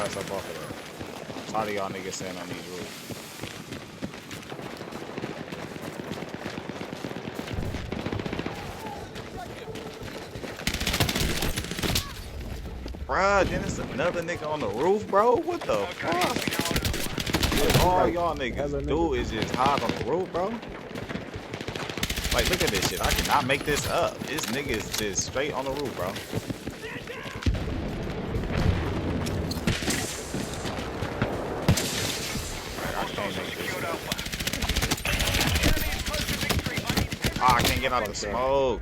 ass up off of there. I'm tired of y'all niggas saying on these roofs. Bruh, then it's another nigga on the roof, bro. What the fuck? All y'all niggas do is just hide on the roof, bro. Like, look at this shit. I cannot make this up. This nigga is just straight on the roof, bro. Right, I can't make this up. Ah, I can't get out of the smoke.